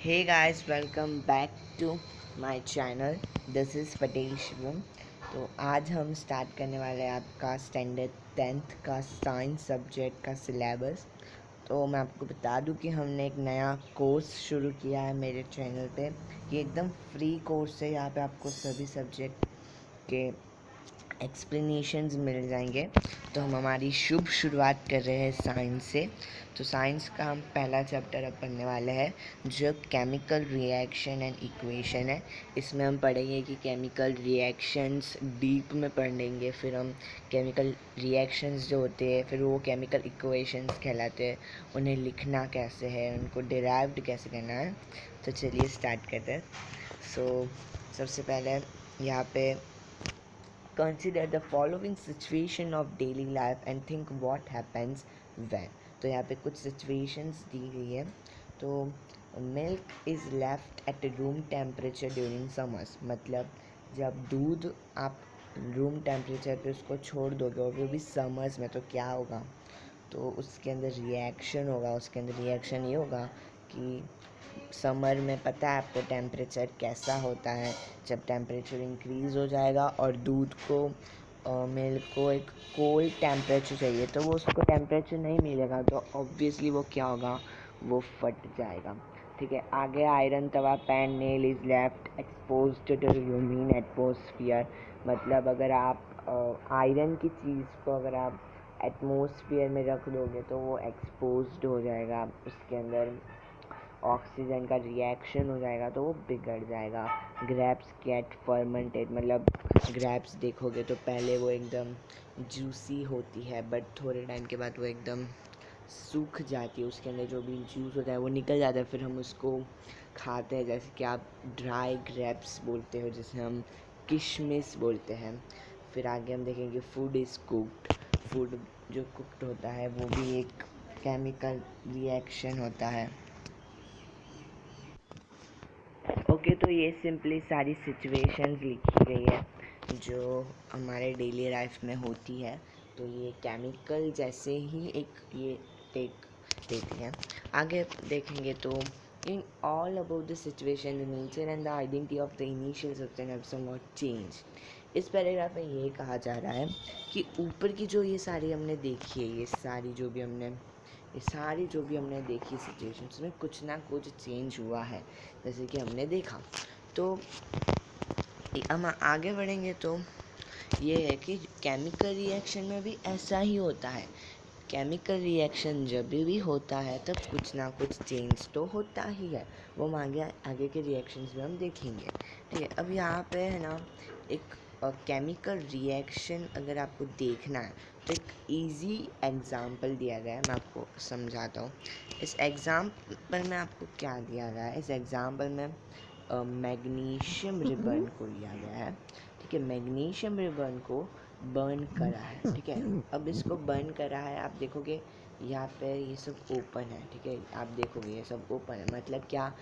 Hey guys, welcome back to my channel. This is Patel Shivam. तो आज हम स्टार्ट करने वाले हैं आपका स्टैंडर्ड 10th का साइंस सब्जेक्ट का सिलेबस। तो मैं आपको बता दूं कि हमने एक नया कोर्स शुरू किया है मेरे चैनल पे। ये एकदम फ्री कोर्स है। यहाँ पे आपको सभी सब्जेक्ट के एक्सप्लेनेशंस मिल जाएंगे। तो हम हमारी शुभ शुरुआत कर रहे हैं साइंस से। तो साइंस का हम पहला चैप्टर अब पढ़ने वाले हैं जो केमिकल रिएक्शन एंड इक्वेशन है। इसमें हम पढ़ेंगे कि केमिकल रिएक्शंस डीप में पढ़ेंगे, फिर हम केमिकल रिएक्शंस जो होते हैं फिर वो केमिकल इक्वेशंस कहलाते हैं, उन्हें लिखना कैसे है, उनको डिराइव्ड कैसे करना है। तो चलिए स्टार्ट करते हैं। सबसे पहले यहाँ पे consider the following situation of daily life and think what happens when। तो यहाँ पे कुछ situations दी गई है। तो milk is left at room temperature during summers, मतलब जब दूध आप रूम टेम्परेचर पे उसको छोड़ दोगे और वो भी समर्स में, तो क्या होगा? तो उसके अंदर रिएक्शन होगा। उसके अंदर रिएक्शन ये होगा कि समर में पता है आपको टेम्परेचर कैसा होता है, जब टेम्परेचर इंक्रीज़ हो जाएगा और दूध को मिल्क को एक कोल्ड टेम्परेचर चाहिए, तो वो उसको टेम्परेचर नहीं मिलेगा, तो ऑब्वियसली वो क्या होगा, वो फट जाएगा। ठीक है, आगे iron tawa pan nail is left expose to human atmosphere, मतलब अगर आप आयरन की चीज़ को अगर आप एटमोसफियर में रख दोगे तो वो एक्सपोज्ड हो जाएगा, उसके अंदर ऑक्सीजन का रिएक्शन हो जाएगा तो वो बिगड़ जाएगा। ग्रेप्स गेट फर्मेंटेड, मतलब ग्रेप्स देखोगे तो पहले वो एकदम जूसी होती है, बट थोड़े टाइम के बाद वो एकदम सूख जाती है, उसके अंदर जो भी जूस होता है वो निकल जाता है, फिर हम उसको खाते हैं। जैसे कि आप ड्राई ग्रेप्स बोलते हो, जिसे हम किशमिश बोलते हैं। फिर आगे हम देखेंगे फूड इज़ कुक्ड। फूड जो कुक्ड होता है वो भी एक केमिकल रिएक्शन होता है। ओके, तो ये सिंपली सारी सिचुएशंस लिखी गई है जो हमारे डेली लाइफ में होती है। तो ये केमिकल जैसे ही एक ये टेक देती हैं। आगे देखेंगे तो in all about the situation the nature and the identity of the initial substance have somewhat change. इस पैराग्राफ में ये कहा जा रहा है कि ऊपर की जो ये सारी हमने देखी है, ये सारी जो भी हमने देखी सिचुएशंस में कुछ ना कुछ चेंज हुआ है, जैसे कि हमने देखा। तो हम आगे बढ़ेंगे तो ये है कि केमिकल रिएक्शन में भी ऐसा ही होता है। केमिकल रिएक्शन जब भी होता है तब कुछ ना कुछ चेंज तो होता ही है। वो हम आगे आगे के रिएक्शंस में हम देखेंगे। ठीक है, अब यहाँ पे है ना एक केमिकल रिएक्शन अगर आपको देखना है तो एक इजी एग्ज़ाम्पल दिया गया है, मैं आपको समझाता हूँ। इस एग्ज़ाम्पल में आपको क्या दिया गया है? इस एग्ज़ाम्पल में मैग्नीशियम रिबन को लिया गया है। ठीक है, मैग्नीशियम रिबन को बर्न करा है। ठीक है, अब इसको बर्न करा है, आप देखोगे यहाँ पे ये सब ओपन है। ठीक है, आप देखोगे ये सब ओपन है, मतलब क्या,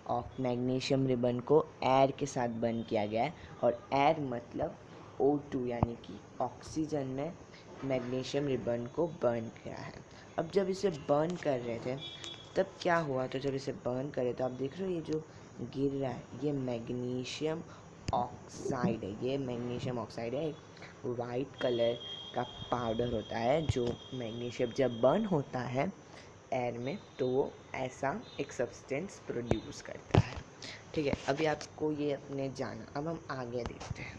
और मैग्नीशियम रिबन को एयर के साथ बर्न किया गया है, और एयर मतलब O2 यानी कि ऑक्सीजन में मैग्नीशियम रिबन को बर्न किया है। अब जब इसे बर्न कर रहे थे तब क्या हुआ? तो जब इसे बर्न करे तो आप देख रहे हो ये जो गिर रहा है ये मैग्नीशियम ऑक्साइड है। ये मैग्नीशियम ऑक्साइड है, एक वाइट कलर का पाउडर होता है जो मैग्नीशियम जब बर्न होता है एयर में तो वो ऐसा एक सब्सटेंस प्रोड्यूस करता है। ठीक है, अभी आपको ये अपने जाना। अब हम आगे देखते हैं।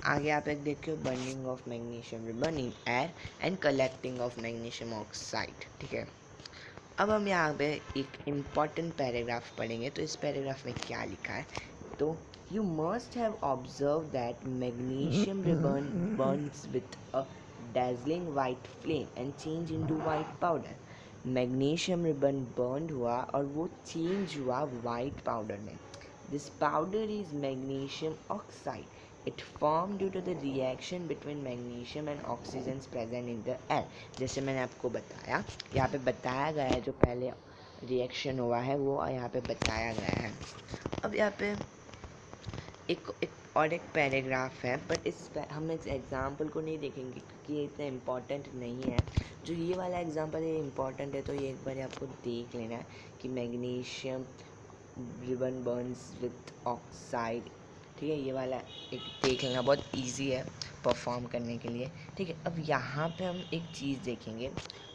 आगे आप एक देखिए, burning of magnesium ribbon in air and collecting of magnesium oxide. ठीक है, अब हम यहाँ पे एक इम्पॉर्टेंट पैराग्राफ पढ़ेंगे। तो इस पैराग्राफ में क्या लिखा है? तो you must have observe that magnesium ribbon burns with a dazzling white flame and change into white powder। Magnesium ribbon burn हुआ और वो चेंज हुआ वाइट पाउडर में। This powder is magnesium oxide. It form due to the reaction between magnesium and oxygen present in the air. जैसे मैंने आपको बताया, यहाँ पे बताया गया है जो पहले रिएक्शन हुआ है वो यहाँ पे बताया गया है। अब यहाँ पे एक पैराग्राफ है, बट हम इस एग्जाम्पल को नहीं देखेंगे क्योंकि ये इतना इम्पॉर्टेंट नहीं है। जो ये वाला एग्जाम्पल है ये इम्पॉर्टेंट है, तो ये एक बार आपको देख लेना है कि magnesium ribbon burns with oxide. ठीक है, ये वाला एक देख लेना, बहुत इजी है परफॉर्म करने के लिए। ठीक है, अब यहाँ पे हम एक चीज़ देखेंगे।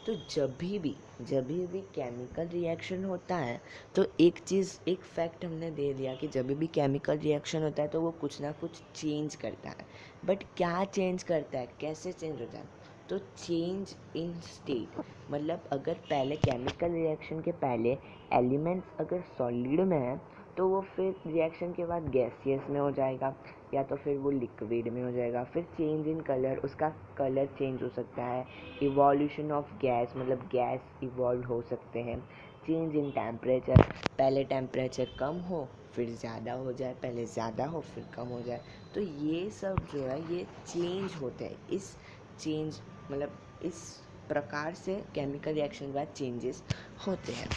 तो जब भी केमिकल रिएक्शन होता है तो एक चीज़, एक फैक्ट हमने दे दिया कि जब भी केमिकल रिएक्शन होता है तो वो कुछ ना कुछ चेंज करता है। बट क्या चेंज करता है, कैसे चेंज होता है? तो चेंज इन स्टेट, मतलब अगर पहले केमिकल रिएक्शन के पहले एलिमेंट्स अगर सॉलिड में है तो वो फिर रिएक्शन के बाद गैसियस में हो जाएगा, या तो फिर वो लिक्विड में हो जाएगा। फिर चेंज इन कलर, उसका कलर चेंज हो सकता है। इवोल्यूशन ऑफ गैस, मतलब गैस इवॉल्व हो सकते हैं। चेंज इन टेम्परेचर, पहले टेम्परेचर कम हो फिर ज़्यादा हो जाए, पहले ज़्यादा हो फिर कम हो जाए। तो ये सब जो है ये चेंज होते हैं। इस चेंज मतलब इस प्रकार से केमिकल रिएक्शन के बाद चेंजेस होते हैं।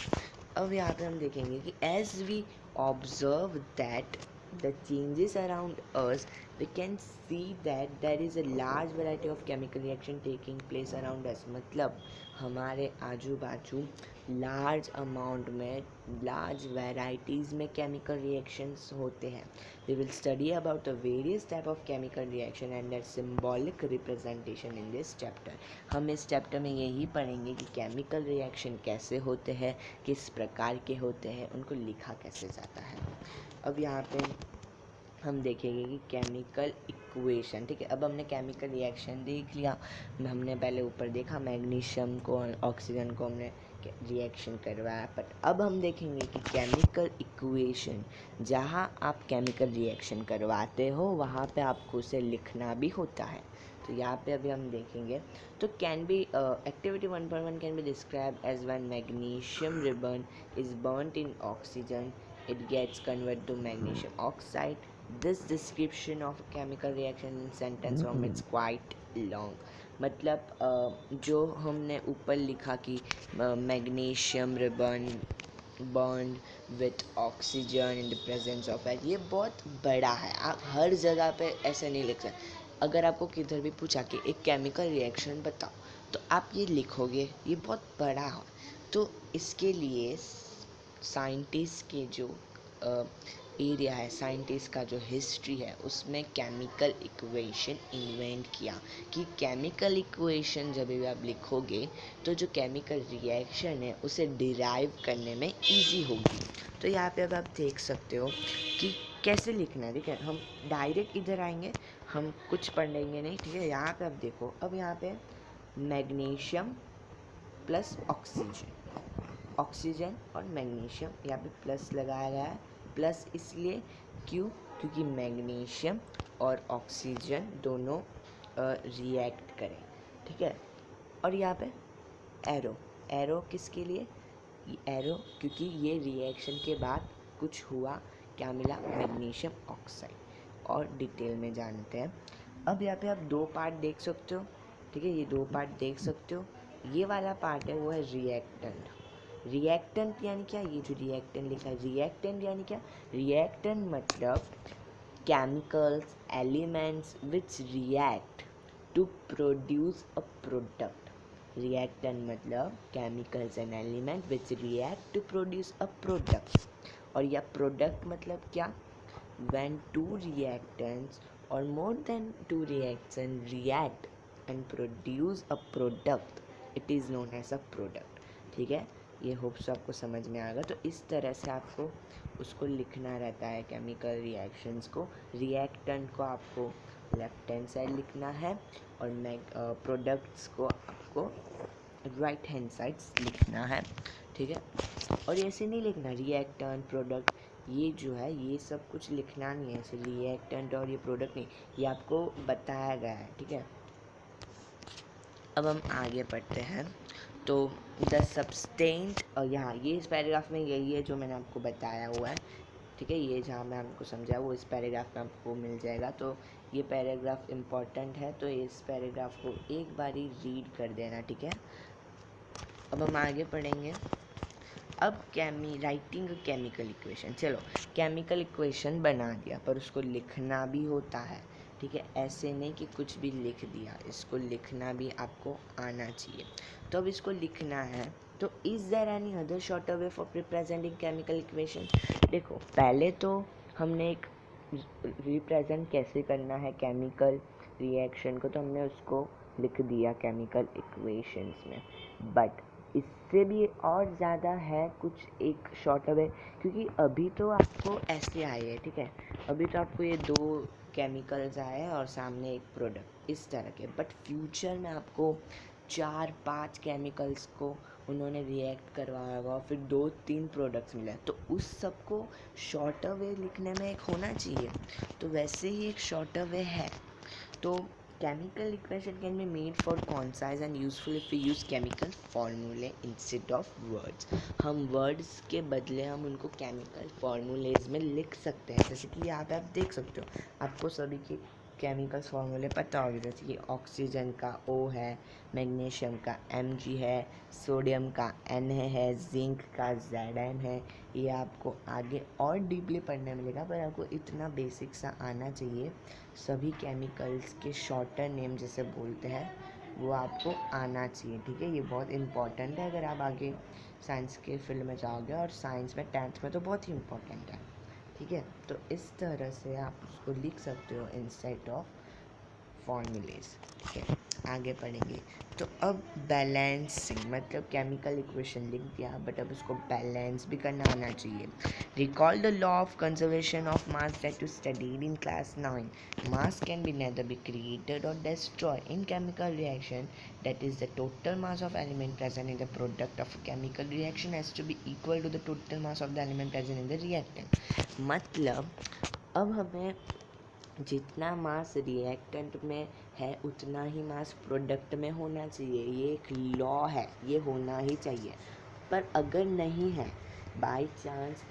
अब यहाँ पे हम देखेंगे कि as we observe that the changes around us, we can see that there is a large variety of chemical reaction taking place around us। मतलब हमारे आजू बाजू लार्ज अमाउंट में, लार्ज वेराइटीज़ में केमिकल रिएक्शंस होते हैं। We will study about the various type of chemical reaction and their symbolic representation in this chapter. हम इस चैप्टर में यही पढ़ेंगे कि केमिकल रिएक्शन कैसे होते हैं, किस प्रकार के होते हैं, उनको लिखा कैसे जाता है। अब यहाँ पे हम देखेंगे कि केमिकल इक्वेशन। ठीक है, अब हमने केमिकल रिएक्शन देख लिया। हमने पहले ऊपर देखा मैग्नीशियम को और ऑक्सीजन को हमने रिएक्शन करवाया। बट अब हम देखेंगे कि केमिकल इक्वेशन, जहाँ आप केमिकल रिएक्शन करवाते हो वहाँ पे आपको उसे लिखना भी होता है। तो यहाँ पे अभी हम देखेंगे। तो can be activity 1.1 can be describe as when magnesium ribbon is burned in oxygen, it gets converted to magnesium oxide। This description of a chemical reaction in sentence form it's quite long। मतलब जो हमने ऊपर लिखा कि magnesium ribbon bond with oxygen in the presence of air, ये बहुत बड़ा है। आप हर जगह पे ऐसे नहीं लिख सकते। अगर आपको किधर भी पूछा कि एक केमिकल रिएक्शन बताओ तो आप ये लिखोगे, ये बहुत बड़ा है। तो इसके लिए साइंटिस्ट के जो एरिया है, साइंटिस्ट का जो हिस्ट्री है, उसमें केमिकल इक्वेशन इन्वेंट किया कि केमिकल इक्वेशन जब भी आप लिखोगे तो जो केमिकल रिएक्शन है उसे डिराइव करने में इजी होगी। तो यहाँ पे अब आप देख सकते हो कि कैसे लिखना है। ठीक है, हम डायरेक्ट इधर आएंगे, हम कुछ पढ़ेंगे नहीं। ठीक है, यहाँ पे आप देखो, अब यहाँ पे मैग्नीशियम प्लस ऑक्सीजन, ऑक्सीजन और मैग्नीशियम, यहाँ पे प्लस लगाया गया है। प्लस इसलिए क्योंकि मैग्नीशियम और ऑक्सीजन दोनों रिएक्ट करें। ठीक है, और यहाँ पे एरो, एरो किसके लिए? एरो क्योंकि ये रिएक्शन के बाद कुछ हुआ, क्या मिला? Magnesium oxide. और डिटेल में जानते हैं। अब यहाँ पे आप दो पार्ट देख सकते हो। ठीक है, ये दो पार्ट देख सकते हो। ये वाला पार्ट है वो है रिएक्टेंट। रिएक्टेंट यानी क्या? ये जो रिएक्टेंट लिखा है, रिएक्टेंट यानी क्या? रिएक्टेंट मतलब chemicals elements which react to produce a product. Reactant मतलब chemicals and element which react to produce a product. और यह प्रोडक्ट मतलब क्या? when two reactants or more than two reactions react and produce a product, it is known as a product। ठीक है, ये hopes आपको समझ में आएगा। तो इस तरह से आपको उसको लिखना रहता है केमिकल रिएक्शंस को। रिएक्टेंट को आपको लेफ्ट हैंड साइड लिखना है और प्रोडक्ट्स को आपको राइट हैंड साइड लिखना है। ठीक है, और ऐसे नहीं लिखना रिएक्टेंट प्रोडक्ट, ये जो है ये सब कुछ लिखना नहीं है। ऐसे रिएक्टेंट और ये प्रोडक्ट नहीं, ये आपको बताया गया है। ठीक है, अब हम आगे पढ़ते हैं। तो द सब्सटेंट, यहाँ ये इस पैराग्राफ में यही है जो मैंने आपको बताया हुआ है। ठीक है, ये जहाँ मैं आपको समझाया वो इस पैराग्राफ में आपको मिल जाएगा। तो ये पैराग्राफ इम्पॉर्टेंट है, तो इस पैराग्राफ को एक बारी रीड कर देना। ठीक है, अब हम आगे पढ़ेंगे। अब राइटिंग केमिकल इक्वेशन, चलो केमिकल इक्वेशन बना दिया पर उसको लिखना भी होता है। ठीक है, ऐसे नहीं कि कुछ भी लिख दिया, इसको लिखना भी आपको आना चाहिए। तो अब इसको लिखना है तो is there any other shorter way for representing chemical equation? देखो, पहले तो हमने एक रिप्रेजेंट कैसे करना है केमिकल रिएक्शन को, तो हमने उसको लिख दिया केमिकल इक्वेशंस में। बट इससे भी और ज़्यादा है कुछ एक शॉर्टर वे, क्योंकि अभी तो आपको ऐसे आए है, ठीक है, अभी तो आपको ये 2 केमिकल्स आए हैं और सामने एक प्रोडक्ट इस तरह के। बट फ्यूचर में आपको 4-5 केमिकल्स को उन्होंने रिएक्ट करवाया होगा और फिर 2-3 प्रोडक्ट्स मिले, तो उस सब को शॉर्टर वे लिखने में एक होना चाहिए। तो वैसे ही एक शॉर्टर वे है। तो chemical equation can be made for concise and useful if we use chemical formulae instead of words. हम words के बदले हम उनको chemical formulas में लिख सकते हैं। जैसे कि यहाँ पे आप देख सकते हो, आपको सभी के केमिकल फार्मूले पता होगी, जैसे कि ऑक्सीजन का O है, मैग्नीशियम का Mg है, सोडियम का Na है, जिंक का Zn है। ये आपको आगे और डीपली पढ़ने मिलेगा, पर आपको इतना बेसिक सा आना चाहिए। सभी केमिकल्स के शॉर्टर नेम जैसे बोलते हैं वो आपको आना चाहिए, ठीक है। ये बहुत इम्पॉर्टेंट है अगर आप आगे साइंस के फील्ड में जाओगे, और साइंस में 10th में तो बहुत ही इम्पोर्टेंट है, ठीक है। तो इस तरह से आप उसको लिख सकते हो इंस्टेड ऑफ फॉर्मूलेज, ठीक है। आगे पढ़ेंगे। तो अब बैलेंसिंग मतलब केमिकल इक्वेशन लिख दिया, बट अब उसको बैलेंस भी करना आना चाहिए। Recall the law of conservation of mass that you studied in class 9. Mass can be neither be created or destroyed in chemical reaction. That is, the total mass of element present in the product of a chemical reaction has to be equal to the total mass of the element present in the reactant. मतलब अब हमें जितना मास reactant में है उतना ही मास product में होना चाहिए। ये एक लॉ है, ये होना ही चाहिए। पर अगर नहीं है, बाय चांस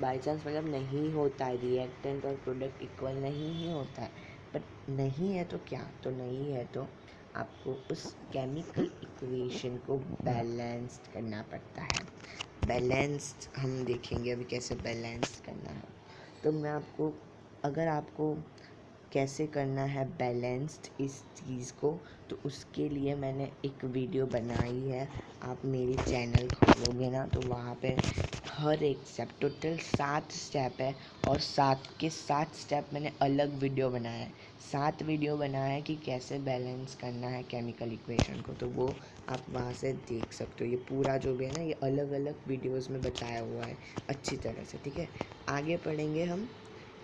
मतलब नहीं होता है, रिएक्टेंट और प्रोडक्ट इक्वल नहीं ही होता है, बट नहीं है तो क्या, तो नहीं है तो आपको उस केमिकल इक्वेशन को बैलेंस्ड करना पड़ता है। बैलेंस्ड हम देखेंगे अभी कैसे बैलेंस करना है। तो मैं आपको, अगर आपको कैसे करना है बैलेंस्ड इस चीज़ को, तो उसके लिए मैंने एक वीडियो बनाई है। आप मेरी चैनल खोलोगे ना तो वहाँ पे हर एक स्टेप, टोटल 7 स्टेप है, और 7 के 7 स्टेप मैंने अलग वीडियो बनाया है। 7 वीडियो बनाया है कि कैसे बैलेंस करना है केमिकल इक्वेशन को, तो वो आप वहाँ से देख सकते हो। ये पूरा जो भी है ना, ये अलग अलग वीडियोज़ में बताया हुआ है अच्छी तरह से, ठीक है। आगे पढ़ेंगे हम।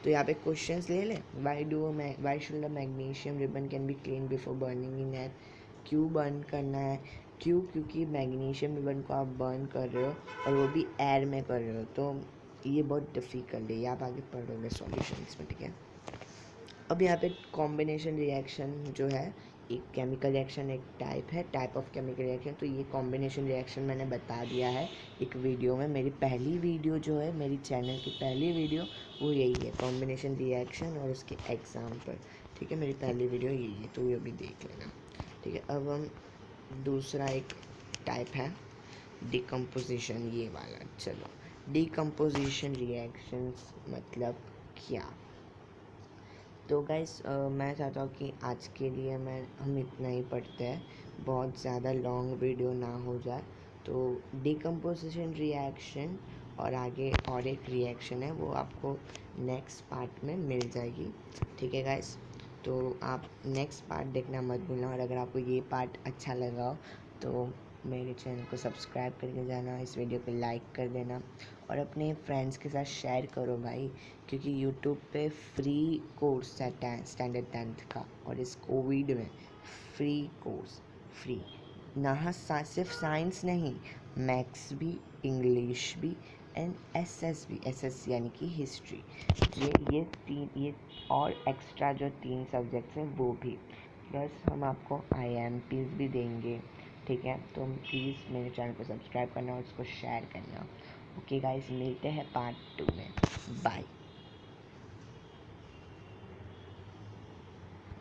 तो यहाँ पे क्वेश्चंस ले लें। Why should the magnesium ribbon can be clean before burning in air? क्यों बर्न करना है? क्यों? क्योंकि मैग्नीशियम रिबन को आप बर्न कर रहे हो और वो भी एयर में कर रहे हो, तो ये बहुत डिफ़िकल्ट है। ये आप आगे पढ़ोगे सॉल्यूशंस में, ठीक है। अब यहाँ पे कॉम्बिनेशन रिएक्शन जो है, एक केमिकल रिएक्शन एक टाइप है, टाइप ऑफ केमिकल रिएक्शन। तो ये कॉम्बिनेशन रिएक्शन मैंने बता दिया है एक वीडियो में। मेरी पहली वीडियो जो है, मेरी चैनल की पहली वीडियो, वो यही है, कॉम्बिनेशन रिएक्शन और उसके एग्जाम्पल, ठीक है। मेरी पहली वीडियो यही है, तो ये भी देख लेना, ठीक है। अब हम दूसरा एक टाइप है डिकम्पोजिशन, ये वाला। चलो, डिकम्पोजिशन रिएक्शंस मतलब क्या? तो गाइस, मैं चाहता हूँ कि आज के लिए हम इतना ही पढ़ते हैं, बहुत ज़्यादा लॉन्ग वीडियो ना हो जाए। तो डिकम्पोजिशन रिएक्शन और आगे और एक रिएक्शन है, वो आपको नेक्स्ट पार्ट में मिल जाएगी, ठीक है गाइस। तो आप नेक्स्ट पार्ट देखना मत भूलना, और अगर आपको ये पार्ट अच्छा लगा हो तो मेरे चैनल को सब्सक्राइब करके जाना, इस वीडियो को लाइक कर देना, और अपने फ्रेंड्स के साथ शेयर करो भाई, क्योंकि यूट्यूब पे फ्री कोर्स है स्टैंडर्ड 10th का, और इस कोविड में फ्री कोर्स, फ्री ना सिर्फ साइंस नहीं, मैथ्स भी, इंग्लिश भी, एंड एसएस यानी कि हिस्ट्री, ये और एक्स्ट्रा जो 3 सब्जेक्ट्स हैं वो भी, प्लस हम आपको IMPs भी देंगे, ठीक है। तो प्लीज़ मेरे चैनल को सब्सक्राइब करना और उसको शेयर करना। ओके गाइस, मिलते हैं पार्ट 2 में। बाय।